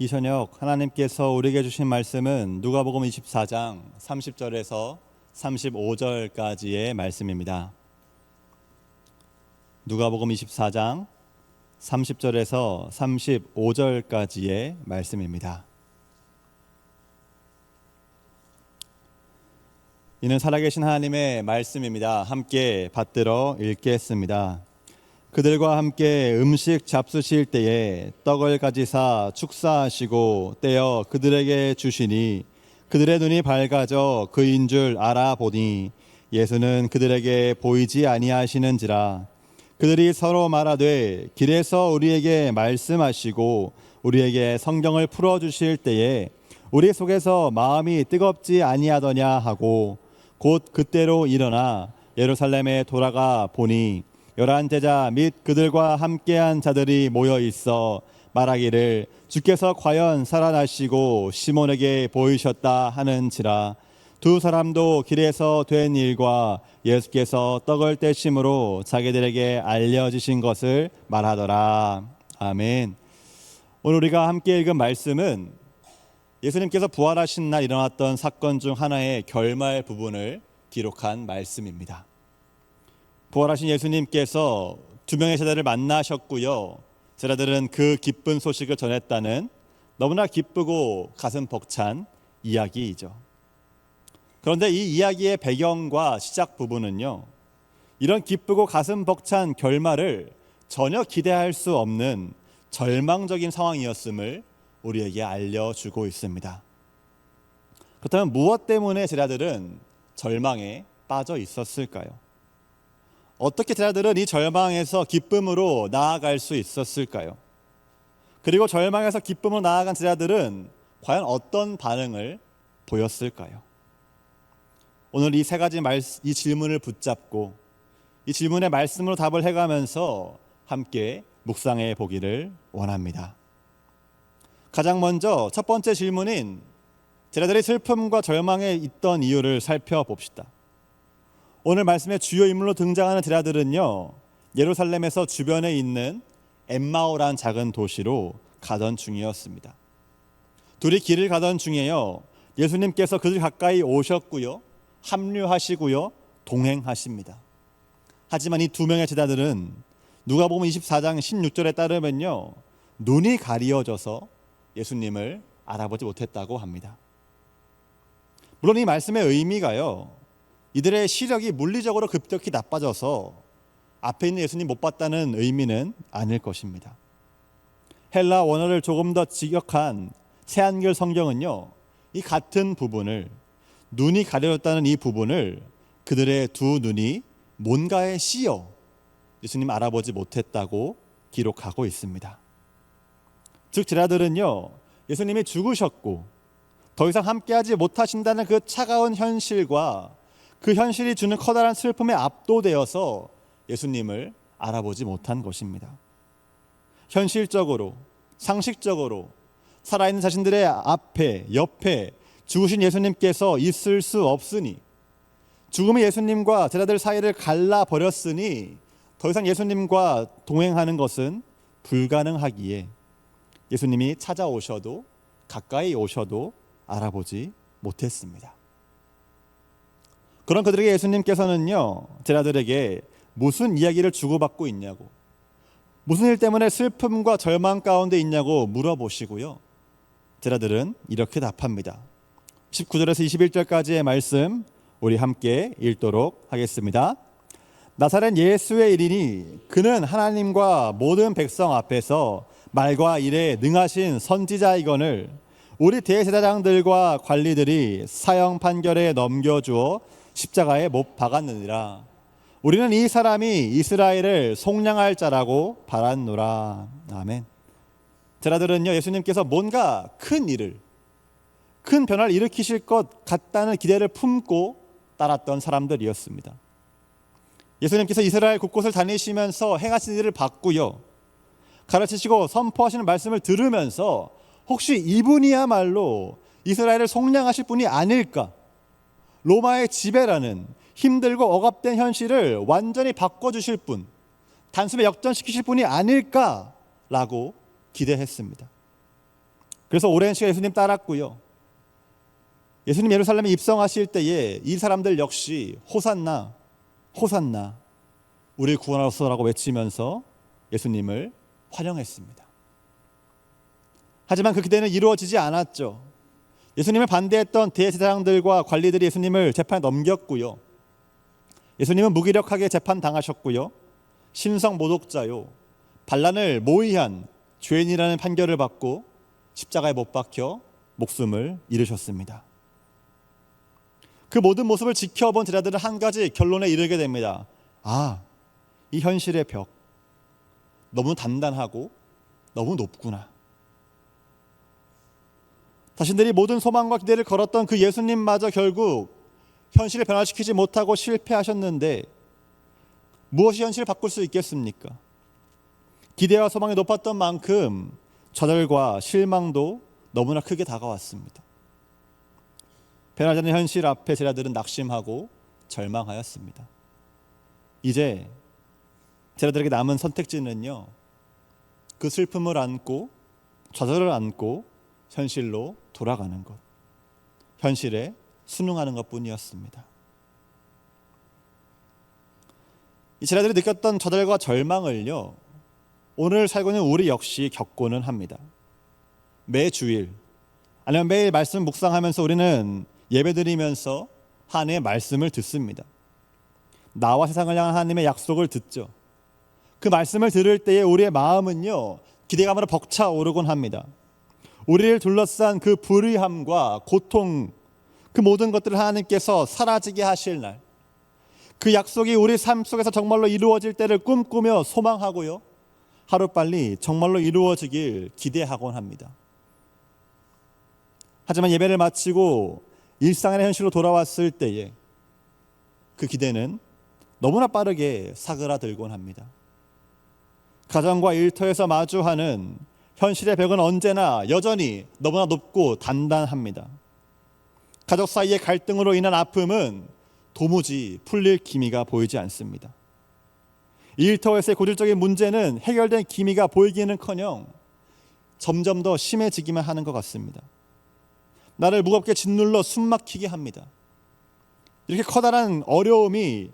이 저녁 하나님께서 우리에게 주신 말씀은 누가복음 24장 30절에서 35절까지의 말씀입니다. 누가복음 24장 30절에서 35절까지의 말씀입니다. 이는 살아계신 하나님의 말씀입니다. 함께 받들어 읽겠습니다. 그들과 함께 음식 잡수실 때에 떡을 가지사 축사하시고 떼어 그들에게 주시니 그들의 눈이 밝아져 그인 줄 알아보니 예수는 그들에게 보이지 아니하시는지라. 그들이 서로 말하되 길에서 우리에게 말씀하시고 우리에게 성경을 풀어주실 때에 우리 속에서 마음이 뜨겁지 아니하더냐 하고 곧 그때로 일어나 예루살렘에 돌아가 보니 11 제자 및 그들과 함께한 자들이 모여 있어 말하기를 주께서 과연 살아나시고 시몬에게 보이셨다 하는지라. 두 사람도 길에서 된 일과 예수께서 떡을 떼심으로 자기들에게 알려주신 것을 말하더라. 아멘. 오늘 우리가 함께 읽은 말씀은 예수님께서 부활하신 날 일어났던 사건 중 하나의 결말 부분을 기록한 말씀입니다. 부활하신 예수님께서 두 명의 제자를 만나셨고요. 제자들은 그 기쁜 소식을 전했다는 너무나 기쁘고 가슴 벅찬 이야기이죠. 그런데 이 이야기의 배경과 시작 부분은요, 이런 기쁘고 가슴 벅찬 결말을 전혀 기대할 수 없는 절망적인 상황이었음을 우리에게 알려주고 있습니다. 그렇다면 무엇 때문에 제자들은 절망에 빠져 있었을까요? 어떻게 제자들은 이 절망에서 기쁨으로 나아갈 수 있었을까요? 그리고 절망에서 기쁨으로 나아간 제자들은 과연 어떤 반응을 보였을까요? 오늘 이 세 가지 이 질문을 붙잡고 이 질문의 말씀으로 답을 해가면서 함께 묵상해 보기를 원합니다. 가장 먼저 첫 번째 질문인 제자들의 슬픔과 절망에 있던 이유를 살펴봅시다. 오늘 말씀의 주요 인물로 등장하는 제자들은요, 예루살렘에서 주변에 있는 엠마오라는 작은 도시로 가던 중이었습니다. 둘이 길을 가던 중에요, 예수님께서 그들 가까이 오셨고요, 합류하시고요, 동행하십니다. 하지만 이 두 명의 제자들은 누가복음 24장 16절에 따르면요, 눈이 가리워져서 예수님을 알아보지 못했다고 합니다. 물론 이 말씀의 의미가요, 이들의 시력이 물리적으로 급격히 나빠져서 앞에 있는 예수님 못 봤다는 의미는 아닐 것입니다. 헬라 원어를 조금 더 직역한 새한글 성경은요, 이 같은 부분을, 눈이 가려졌다는 이 부분을 그들의 두 눈이 뭔가에 씌여 예수님 알아보지 못했다고 기록하고 있습니다. 즉 제자들은요, 예수님이 죽으셨고 더 이상 함께하지 못하신다는 그 차가운 현실과 그 현실이 주는 커다란 슬픔에 압도되어서 예수님을 알아보지 못한 것입니다. 현실적으로, 상식적으로 살아있는 자신들의 앞에, 옆에 죽으신 예수님께서 있을 수 없으니, 죽음이 예수님과 제자들 사이를 갈라버렸으니 더 이상 예수님과 동행하는 것은 불가능하기에 예수님이 찾아오셔도 가까이 오셔도 알아보지 못했습니다. 그런 그들에게 예수님께서는요, 제자들에게 무슨 이야기를 주고받고 있냐고, 무슨 일 때문에 슬픔과 절망 가운데 있냐고 물어보시고요, 제자들은 이렇게 답합니다. 19절에서 21절까지의 말씀 우리 함께 읽도록 하겠습니다. 나사렛 예수의 일이니 그는 하나님과 모든 백성 앞에서 말과 일에 능하신 선지자이거늘 우리 대제사장들과 관리들이 사형 판결에 넘겨주어 십자가에 못 박았느니라. 우리는 이 사람이 이스라엘을 속량할 자라고 바랐노라. 아멘. 제자들은요, 예수님께서 뭔가 큰 일을, 큰 변화를 일으키실 것 같다는 기대를 품고 따랐던 사람들이었습니다. 예수님께서 이스라엘 곳곳을 다니시면서 행하신 일을 봤고요, 가르치시고 선포하시는 말씀을 들으면서 혹시 이분이야말로 이스라엘을 속량하실 분이 아닐까, 로마의 지배라는 힘들고 억압된 현실을 완전히 바꿔주실 분, 단숨에 역전시키실 분이 아닐까라고 기대했습니다. 그래서 오랜 시간 예수님 따랐고요. 예수님 예루살렘에 입성하실 때에 이 사람들 역시 호산나, 호산나, 우리를 구원하소서라고 외치면서 예수님을 환영했습니다. 하지만 그 기대는 이루어지지 않았죠. 예수님을 반대했던 대제사장들과 관리들이 예수님을 재판에 넘겼고요. 예수님은 무기력하게 재판당하셨고요. 신성 모독자요, 반란을 모의한 죄인이라는 판결을 받고 십자가에 못 박혀 목숨을 잃으셨습니다. 그 모든 모습을 지켜본 제자들은 한 가지 결론에 이르게 됩니다. 이 현실의 벽 너무 단단하고 너무 높구나. 자신들이 모든 소망과 기대를 걸었던 그 예수님마저 결국 현실을 변화시키지 못하고 실패하셨는데 무엇이 현실을 바꿀 수 있겠습니까? 기대와 소망이 높았던 만큼 좌절과 실망도 너무나 크게 다가왔습니다. 변하지 않는 현실 앞에 제자들은 낙심하고 절망하였습니다. 이제 제자들에게 남은 선택지는요, 그 슬픔을 안고 좌절을 안고 현실로 돌아가는 것, 현실에 순응하는 것뿐이었습니다. 이 제자들이 느꼈던 좌절과 절망을요, 오늘 살고 있는 우리 역시 겪고는 합니다. 매 주일 아니면 매일 말씀 묵상하면서 우리는 예배드리면서 하나님의 말씀을 듣습니다. 나와 세상을 향한 하나님의 약속을 듣죠. 그 말씀을 들을 때에 우리의 마음은요, 기대감으로 벅차오르곤 합니다. 우리를 둘러싼 그 불의함과 고통, 그 모든 것들을 하나님께서 사라지게 하실 날, 그 약속이 우리 삶 속에서 정말로 이루어질 때를 꿈꾸며 소망하고요, 하루빨리 정말로 이루어지길 기대하곤 합니다. 하지만 예배를 마치고 일상의 현실로 돌아왔을 때에 그 기대는 너무나 빠르게 사그라들곤 합니다. 가정과 일터에서 마주하는 현실의 벽은 언제나 여전히 너무나 높고 단단합니다. 가족 사이의 갈등으로 인한 아픔은 도무지 풀릴 기미가 보이지 않습니다. 일터에서의 고질적인 문제는 해결된 기미가 보이기는커녕 점점 더 심해지기만 하는 것 같습니다. 나를 무겁게 짓눌러 숨막히게 합니다. 이렇게 커다란 어려움이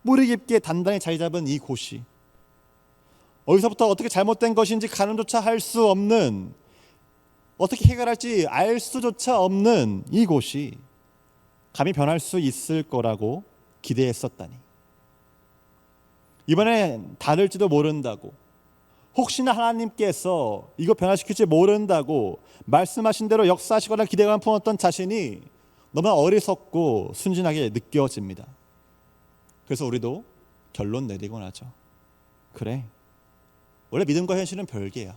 뿌리 깊게 단단히 자리 잡은 이 곳이, 어디서부터 어떻게 잘못된 것인지 가늠조차 할 수 없는, 어떻게 해결할지 알 수조차 없는 이 곳이 감히 변할 수 있을 거라고 기대했었다니. 이번엔 다를지도 모른다고, 혹시나 하나님께서 이거 변화시킬지 모른다고 말씀하신 대로 역사하시거나 기대감 품었던 자신이 너무나 어리석고 순진하게 느껴집니다. 그래서 우리도 결론 내리곤 하죠. 그래, 원래 믿음과 현실은 별개야.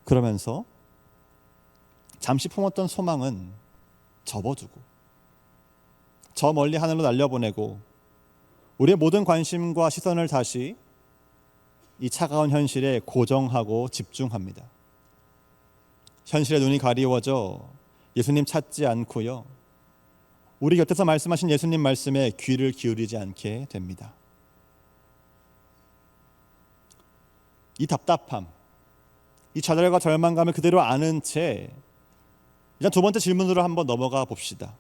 그러면서 잠시 품었던 소망은 접어두고 저 멀리 하늘로 날려보내고 우리의 모든 관심과 시선을 다시 이 차가운 현실에 고정하고 집중합니다. 현실의 눈이 가리워져 예수님 찾지 않고요, 우리 곁에서 말씀하신 예수님 말씀에 귀를 기울이지 않게 됩니다. 이 답답함, 이 좌절과 절망감을 그대로 아는 채 일단 두 번째 질문으로 한번 넘어가 봅시다.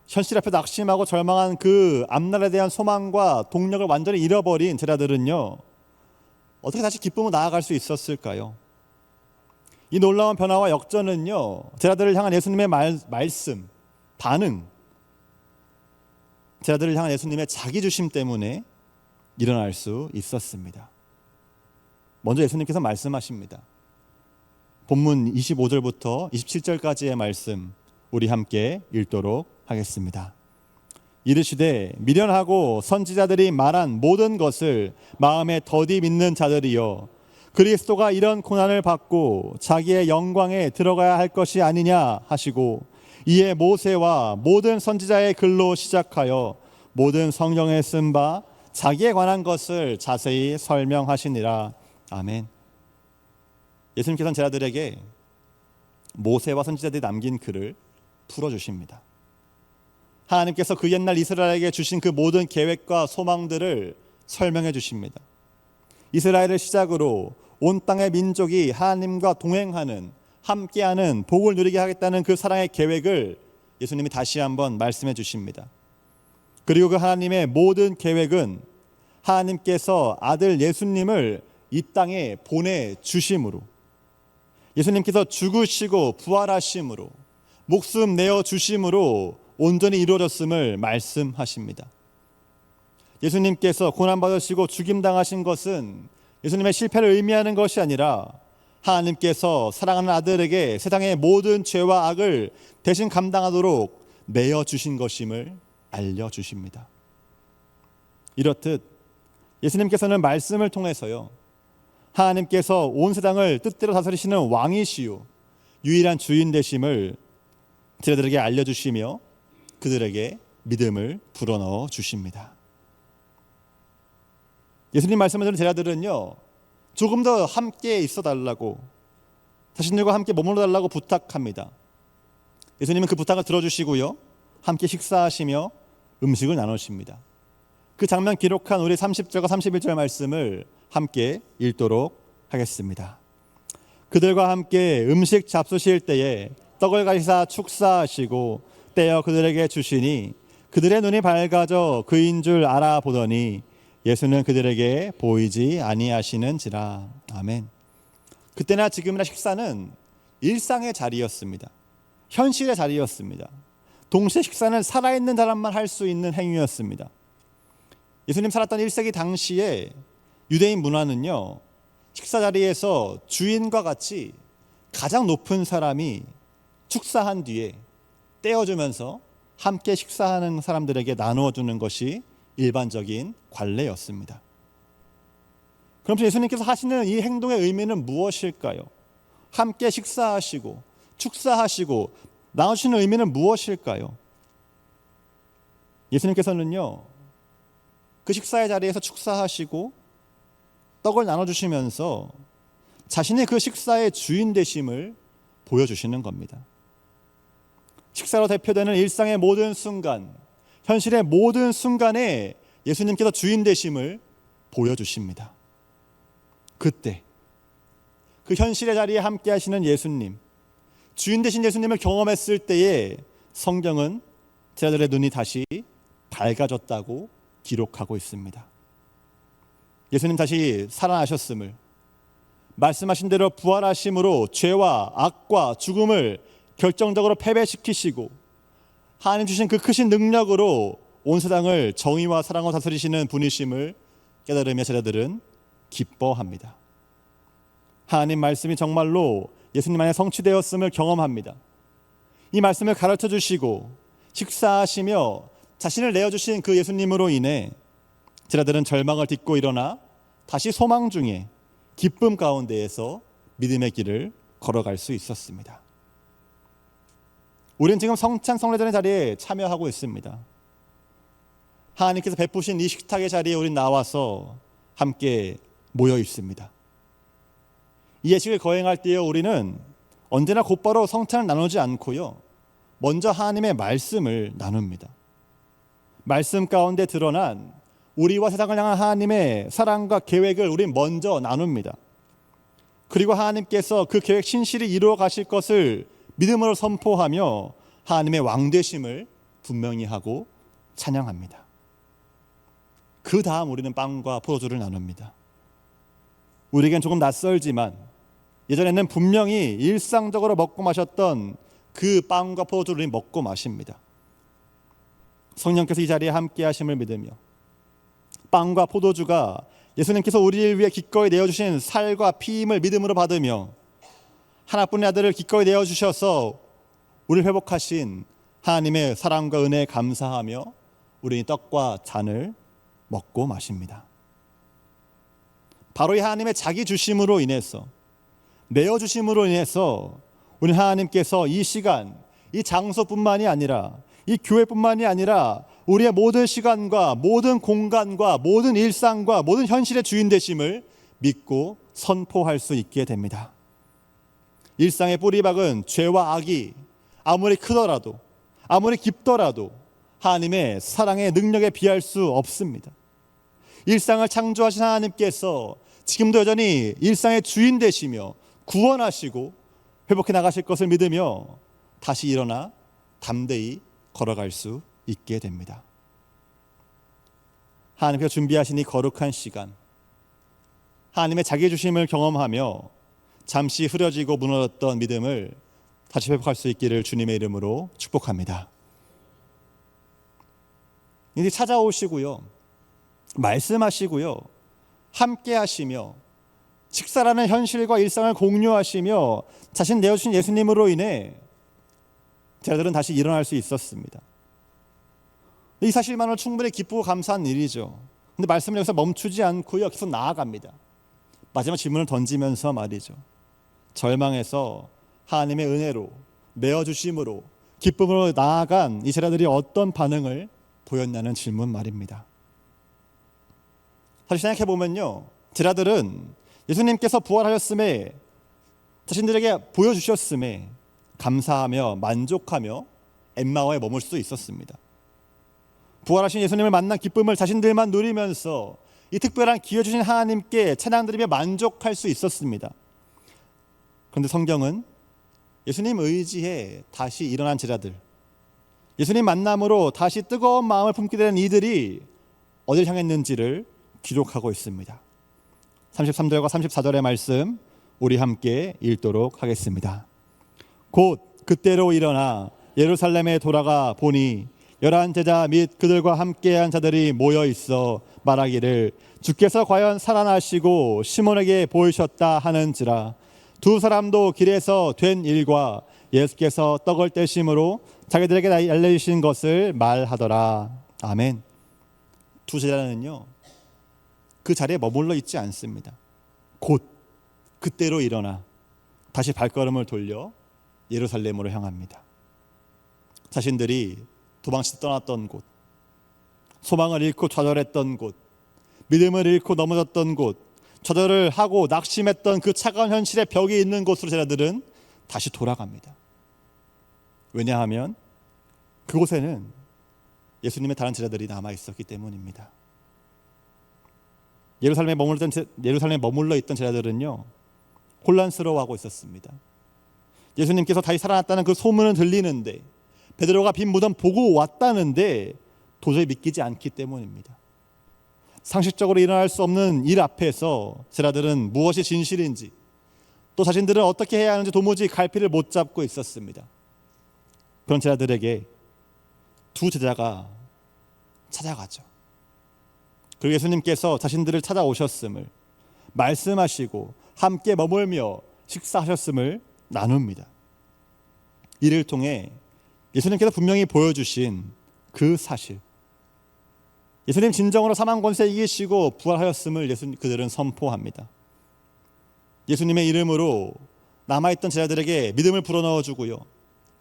현실 앞에 낙심하고 절망한 그 앞날에 대한 소망과 동력을 완전히 잃어버린 제자들은요, 어떻게 다시 기쁨으로 나아갈 수 있었을까요? 이 놀라운 변화와 역전은요, 제자들을 향한 예수님의 말씀, 반응, 제자들을 향한 예수님의 자기주심 때문에 일어날 수 있었습니다. 먼저 예수님께서 말씀하십니다. 본문 25절부터 27절까지의 말씀 우리 함께 읽도록 하겠습니다. 이르시되 미련하고 선지자들이 말한 모든 것을 마음에 더디 믿는 자들이여, 그리스도가 이런 고난을 받고 자기의 영광에 들어가야 할 것이 아니냐 하시고, 이에 모세와 모든 선지자의 글로 시작하여 모든 성경에 쓴 바 자기에 관한 것을 자세히 설명하시니라. 아멘. 예수님께서는 제자들에게 모세와 선지자들이 남긴 글을 풀어주십니다. 하나님께서 그 옛날 이스라엘에게 주신 그 모든 계획과 소망들을 설명해 주십니다. 이스라엘을 시작으로 온 땅의 민족이 하나님과 동행하는, 함께하는, 복을 누리게 하겠다는 그 사랑의 계획을 예수님이 다시 한번 말씀해 주십니다. 그리고 그 하나님의 모든 계획은 하나님께서 아들 예수님을 이 땅에 보내주심으로, 예수님께서 죽으시고 부활하심으로, 목숨 내어주심으로 온전히 이루어졌음을 말씀하십니다. 예수님께서 고난받으시고 죽임당하신 것은 예수님의 실패를 의미하는 것이 아니라 하나님께서 사랑하는 아들에게 세상의 모든 죄와 악을 대신 감당하도록 내어주신 것임을 알려주십니다. 이렇듯 예수님께서는 말씀을 통해서요, 하나님께서 온 세상을 뜻대로 다스리시는 왕이시요 유일한 주인 되심을 제자들에게 알려주시며 그들에게 믿음을 불어넣어 주십니다. 예수님 말씀을 들은 제자들은요, 조금 더 함께 있어 달라고, 자신들과 함께 머물러 달라고 부탁합니다. 예수님은 그 부탁을 들어주시고요, 함께 식사하시며 음식을 나누십니다. 그 장면 기록한 우리 30절과 31절 말씀을 함께 읽도록 하겠습니다. 그들과 함께 음식 잡수실 때에 떡을 가지사 축사하시고 떼어 그들에게 주시니 그들의 눈이 밝아져 그인 줄 알아보더니 예수는 그들에게 보이지 아니하시는지라. 아멘. 그때나 지금이나 식사는 일상의 자리였습니다. 현실의 자리였습니다. 동시에 식사는 살아있는 사람만 할 수 있는 행위였습니다. 예수님 살았던 1세기 당시에 유대인 문화는요, 식사 자리에서 주인과 같이 가장 높은 사람이 축사한 뒤에 떼어주면서 함께 식사하는 사람들에게 나누어 주는 것이 일반적인 관례였습니다. 그럼 예수님께서 하시는 이 행동의 의미는 무엇일까요? 함께 식사하시고 축사하시고 나누시는 의미는 무엇일까요? 예수님께서는요, 그 식사의 자리에서 축사하시고 떡을 나눠주시면서 자신의 그 식사의 주인 되심을 보여주시는 겁니다. 식사로 대표되는 일상의 모든 순간, 현실의 모든 순간에 예수님께서 주인 되심을 보여주십니다. 그때 그 현실의 자리에 함께 하시는 예수님, 주인 되신 예수님을 경험했을 때에 성경은 제자들의 눈이 다시 밝아졌다고 기록하고 있습니다. 예수님 다시 살아나셨음을, 말씀하신 대로 부활하심으로 죄와 악과 죽음을 결정적으로 패배시키시고 하나님 주신 그 크신 능력으로 온 세상을 정의와 사랑으로 다스리시는 분이심을 깨달으며 제자들은 기뻐합니다. 하나님 말씀이 정말로 예수님 안에 성취되었음을 경험합니다. 이 말씀을 가르쳐 주시고 식사하시며 자신을 내어주신 그 예수님으로 인해 제자들은 절망을 딛고 일어나 다시 소망 중에 기쁨 가운데에서 믿음의 길을 걸어갈 수 있었습니다. 우리는 지금 성찬 성례전의 자리에 참여하고 있습니다. 하나님께서 베푸신 이 식탁의 자리에 우린 나와서 함께 모여 있습니다. 이 예식을 거행할 때에 우리는 언제나 곧바로 성찬을 나누지 않고요, 먼저 하나님의 말씀을 나눕니다. 말씀 가운데 드러난 우리와 세상을 향한 하나님의 사랑과 계획을 우린 먼저 나눕니다. 그리고 하나님께서 그 계획 신실히 이루어 가실 것을 믿음으로 선포하며 하나님의 왕되심을 분명히 하고 찬양합니다. 그 다음 우리는 빵과 포도주를 나눕니다. 우리에겐 조금 낯설지만 예전에는 분명히 일상적으로 먹고 마셨던 그 빵과 포도주를 먹고 마십니다. 성령께서 이 자리에 함께 하심을 믿으며 빵과 포도주가 예수님께서 우리를 위해 기꺼이 내어주신 살과 피임을 믿음으로 받으며 하나뿐인 아들을 기꺼이 내어주셔서 우리를 회복하신 하나님의 사랑과 은혜에 감사하며 우리는 떡과 잔을 먹고 마십니다. 바로 이 하나님의 자기 주심으로 인해서, 내어주심으로 인해서 우리 하나님께서 이 시간, 이 장소뿐만이 아니라 이 교회뿐만이 아니라 우리의 모든 시간과 모든 공간과 모든 일상과 모든 현실의 주인 되심을 믿고 선포할 수 있게 됩니다. 일상의 뿌리박은 죄와 악이 아무리 크더라도, 아무리 깊더라도 하나님의 사랑의 능력에 비할 수 없습니다. 일상을 창조하신 하나님께서 지금도 여전히 일상의 주인 되시며 구원하시고 회복해 나가실 것을 믿으며 다시 일어나 담대히 걸어갈 수 있게 됩니다. 하나님께서 준비하신 이 거룩한 시간, 하나님의 자기 주심을 경험하며 잠시 흐려지고 무너졌던 믿음을 다시 회복할 수 있기를 주님의 이름으로 축복합니다. 이제 찾아오시고요, 말씀하시고요, 함께 하시며 식사라는 현실과 일상을 공유하시며 자신 내어주신 예수님으로 인해 제자들은 다시 일어날 수 있었습니다. 이 사실만으로 충분히 기쁘고 감사한 일이죠. 근데 말씀은 여기서 멈추지 않고요, 계속 나아갑니다. 마지막 질문을 던지면서 말이죠. 절망에서 하나님의 은혜로, 메어주심으로, 기쁨으로 나아간 이 제자들이 어떤 반응을 보였냐는 질문 말입니다. 사실 생각해보면요, 제자들은 예수님께서 부활하셨음에, 자신들에게 보여주셨음에 감사하며 만족하며 엠마오에 머물 수 있었습니다. 부활하신 예수님을 만난 기쁨을 자신들만 누리면서 이 특별한 기회 주신 하나님께 찬양드리며 만족할 수 있었습니다. 그런데 성경은 예수님 의지에 다시 일어난 제자들, 예수님 만남으로 다시 뜨거운 마음을 품게 된 이들이 어딜 향했는지를 기록하고 있습니다. 33절과 34절의 말씀 우리 함께 읽도록 하겠습니다. 곧 그때로 일어나 예루살렘에 돌아가 보니 11 제자 및 그들과 함께한 자들이 모여 있어 말하기를 주께서 과연 살아나시고 시몬에게 보이셨다 하는지라. 두 사람도 길에서 된 일과 예수께서 떡을 떼심으로 자기들에게 알려주신 것을 말하더라. 아멘. 두 제자는요, 그 자리에 머물러 있지 않습니다. 곧 그때로 일어나 다시 발걸음을 돌려 예루살렘으로 향합니다. 자신들이 도망치 떠났던 곳, 소망을 잃고 좌절했던 곳, 믿음을 잃고 넘어졌던 곳, 좌절을 하고 낙심했던 그 차가운 현실의 벽이 있는 곳으로 제자들은 다시 돌아갑니다. 왜냐하면 그곳에는 예수님의 다른 제자들이 남아 있었기 때문입니다. 예루살렘에 머물러 있던 제자들은요, 혼란스러워하고 있었습니다. 예수님께서 다시 살아났다는 그 소문은 들리는데, 베드로가 빈 무덤 보고 왔다는데 도저히 믿기지 않기 때문입니다. 상식적으로 일어날 수 없는 일 앞에서 제자들은 무엇이 진실인지, 또 자신들은 어떻게 해야 하는지 도무지 갈피를 못 잡고 있었습니다. 그런 제자들에게 두 제자가 찾아가죠. 그리고 예수님께서 자신들을 찾아오셨음을, 말씀하시고 함께 머물며 식사하셨음을 나눕니다. 이를 통해 예수님께서 분명히 보여주신 그 사실, 예수님 진정으로 사망 권세 이기시고 부활하였음을 그들은 선포합니다. 예수님의 이름으로 남아있던 제자들에게 믿음을 불어넣어주고요,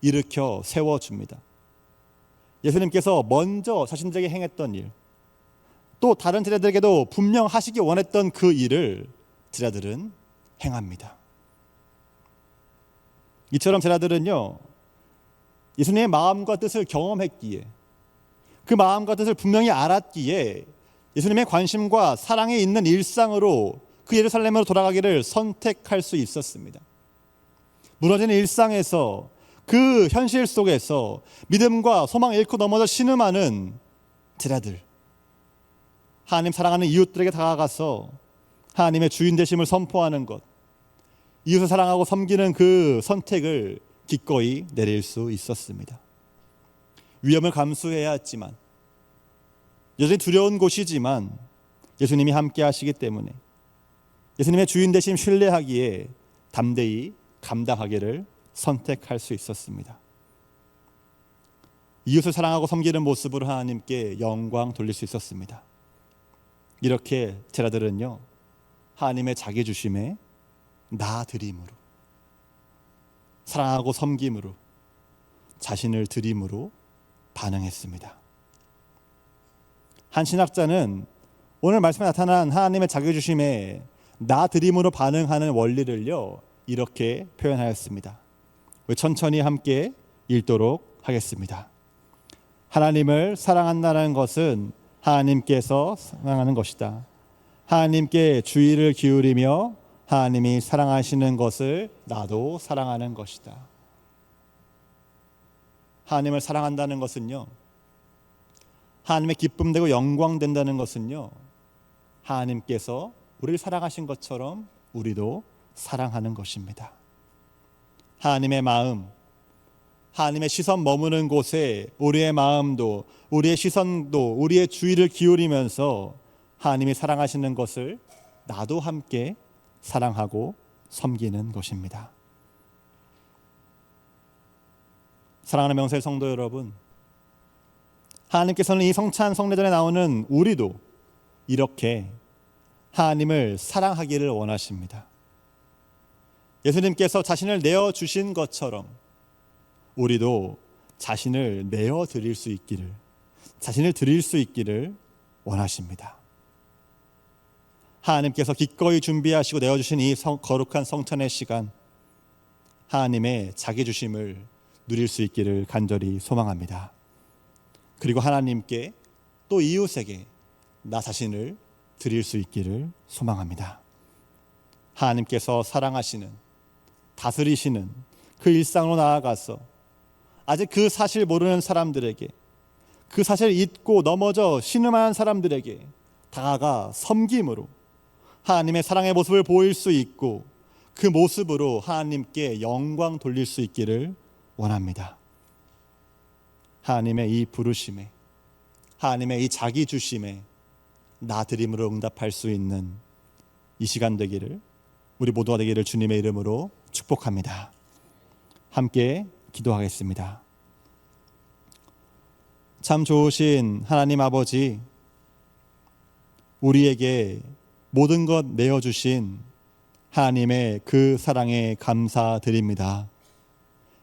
일으켜 세워줍니다. 예수님께서 먼저 자신들에게 행했던 일, 또 다른 제자들에게도 분명 하시기 원했던 그 일을 제자들은 행합니다. 이처럼 제자들은요, 예수님의 마음과 뜻을 경험했기에, 그 마음과 뜻을 분명히 알았기에 예수님의 관심과 사랑이 있는 일상으로 그 예루살렘으로 돌아가기를 선택할 수 있었습니다. 무너지는 일상에서, 그 현실 속에서 믿음과 소망을 잃고 넘어져 신음하는 제자들, 하나님 사랑하는 이웃들에게 다가가서 하나님의 주인 되심을 선포하는 것, 이웃을 사랑하고 섬기는 그 선택을 기꺼이 내릴 수 있었습니다. 위험을 감수해야 했지만, 여전히 두려운 곳이지만 예수님이 함께 하시기 때문에 예수님의 주인 되심 신뢰하기에 담대히 감당하기를 선택할 수 있었습니다. 이웃을 사랑하고 섬기는 모습으로 하나님께 영광 돌릴 수 있었습니다. 이렇게 제자들은요, 하나님의 자기 주심에 나아드림으로, 사랑하고 섬김으로, 자신을 드림으로 반응했습니다. 한 신학자는 오늘 말씀에 나타난 하나님의 자기 주심에 나아드림으로 반응하는 원리를요, 이렇게 표현하였습니다. 천천히 함께 읽도록 하겠습니다. 하나님을 사랑한다는 것은 하나님께서 사랑하는 것이다. 하나님께 주의를 기울이며 하나님이 사랑하시는 것을 나도 사랑하는 것이다. 하나님을 사랑한다는 것은요, 하나님의 기쁨되고 영광된다는 것은요, 하나님께서 우리를 사랑하신 것처럼 우리도 사랑하는 것입니다. 하나님의 마음, 하나님의 시선 머무는 곳에 우리의 마음도, 우리의 시선도, 우리의 주의를 기울이면서 하나님이 사랑하시는 것을 나도 함께 사랑하고 섬기는 것입니다. 사랑하는 명세 성도 여러분, 하나님께서는 이 성찬 성례전에 나오는 우리도 이렇게 하나님을 사랑하기를 원하십니다. 예수님께서 자신을 내어주신 것처럼 우리도 자신을 내어드릴 수 있기를, 자신을 드릴 수 있기를 원하십니다. 하나님께서 기꺼이 준비하시고 내어주신 이 거룩한 성찬의 시간, 하나님의 자기 주심을 누릴 수 있기를 간절히 소망합니다. 그리고 하나님께 또 이웃에게 나 자신을 드릴 수 있기를 소망합니다. 하나님께서 사랑하시는, 다스리시는 그 일상으로 나아가서 아직 그 사실 모르는 사람들에게, 그 사실 잊고 넘어져 신음하는 사람들에게 다가가 섬김으로 하나님의 사랑의 모습을 보일 수 있고 그 모습으로 하나님께 영광 돌릴 수 있기를 원합니다. 하나님의 이 부르심에, 하나님의 이 자기 주심에 나 드림으로 응답할 수 있는 이 시간 되기를, 우리 모두가 되기를 주님의 이름으로 축복합니다. 함께 기도하겠습니다. 참 좋으신 하나님 아버지, 우리에게 모든 것 내어주신 하나님의 그 사랑에 감사드립니다.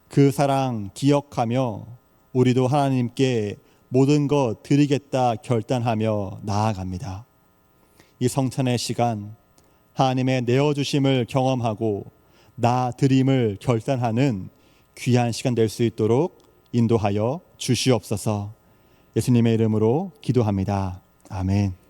그 사랑 기억하며 우리도 하나님께 모든 것 드리겠다 결단하며 나아갑니다. 이 성찬의 시간, 하나님의 내어주심을 경험하고 나 드림을 결단하는 귀한 시간 될 수 있도록 인도하여 주시옵소서. 예수님의 이름으로 기도합니다. 아멘.